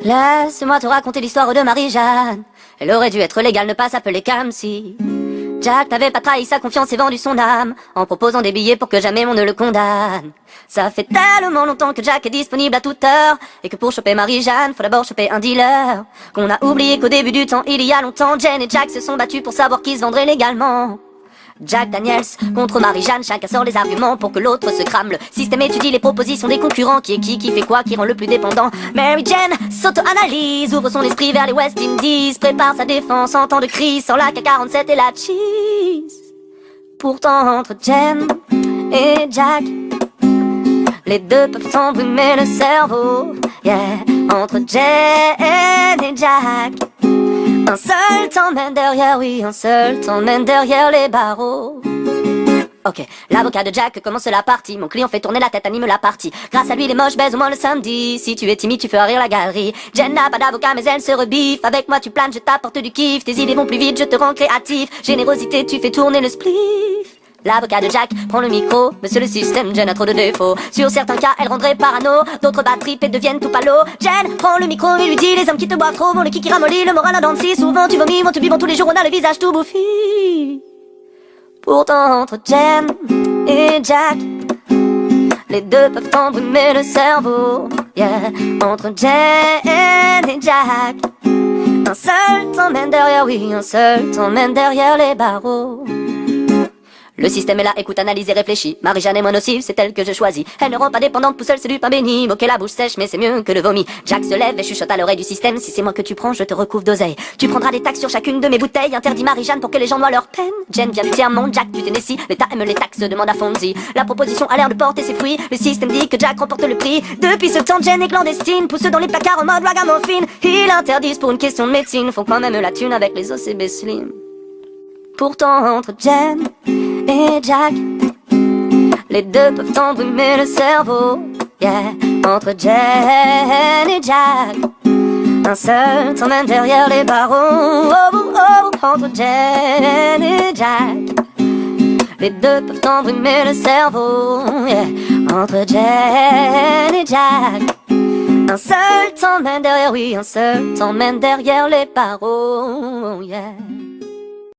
Laisse-moi te raconter l'histoire de Marie-Jeanne. Elle aurait dû être légale, ne pas s'appeler Kamsi. Jack n'avait pas trahi sa confiance et vendu son âme en proposant des billets pour que jamais on ne le condamne. Ça fait tellement longtemps que Jack est disponible à toute heure et que pour choper Marie-Jeanne, faut d'abord choper un dealer. Qu'on a oublié qu'au début du temps, il y a longtemps, Jen et Jack se sont battus pour savoir qui se vendrait légalement. Jack Daniels contre Marie-Jeanne, chacun sort les arguments pour que l'autre se crame. Le système étudie les propositions des concurrents, qui est qui fait quoi, qui rend le plus dépendant. Mary Jane s'auto-analyse, ouvre son esprit vers les West Indies, prépare sa défense en temps de crise, sans la K-47 et la cheese. Pourtant entre Jen et Jack, les deux peuvent s'embrumer le cerveau. Yeah, entre Jen et Jack, un seul t'emmène derrière, oui, un seul t'emmène derrière les barreaux. Ok, l'avocat de Jack commence la partie. Mon client fait tourner la tête, anime la partie. Grâce à lui, les moches baisent au moins le samedi. Si tu es timide, tu feras rire la galerie. Jen n'a pas d'avocat, mais elle se rebiffe. Avec moi, tu planes, je t'apporte du kiff. Tes idées vont plus vite, je te rends créatif. Générosité, tu fais tourner le spliff. L'avocat de Jack prend le micro. Monsieur le système, Jen a trop de défauts. Sur certains cas, elle rendrait parano. D'autres battent trip et deviennent tout palo. Jen prend le micro et lui dit: les hommes qui te boivent trop vont le kiki ramolli. Le moral en dents de scie. Souvent tu vomis, on te vivant tous les jours, on a le visage tout bouffi. Pourtant entre Jen et Jack, les deux peuvent embrumer le cerveau. Yeah, entre Jen et Jack, un seul t'emmène derrière, oui, un seul t'emmène derrière les barreaux. Le système est là, écoute, analyse et réfléchis. Marie-Jeanne est moins nocive, c'est elle que je choisis. Elle ne rend pas dépendante, tout seule, c'est du pain béni. Ok, la bouche sèche, mais c'est mieux que le vomi. Jack se lève et chuchote à l'oreille du système: si c'est moi que tu prends, je te recouvre d'oseille. Tu prendras des taxes sur chacune de mes bouteilles. Interdit Marie-Jeanne pour que les gens noient leur peine. Jen vient du tiers-monde, Jack du Tennessee. L'État aime les taxes, demande à Fonzie. La proposition a l'air de porter ses fruits. Le système dit que Jack remporte le prix. Depuis ce temps, Jen est clandestine, pousse dans les placards en mode ragamuffin. Ils l'interdisent pour une question de médecine, font quand même la thune avec les OCB Slim. Pourtant entre Jen et Jack, les deux peuvent embrumer le cerveau. Yeah, entre Jen et Jack, un seul t'emmène derrière les barreaux. Oh, oh, oh. Entre Jen et Jack, les deux peuvent embrumer le cerveau. Yeah, entre Jen et Jack, un seul t'emmène derrière, oui, un seul t'emmène derrière les barreaux. Yeah.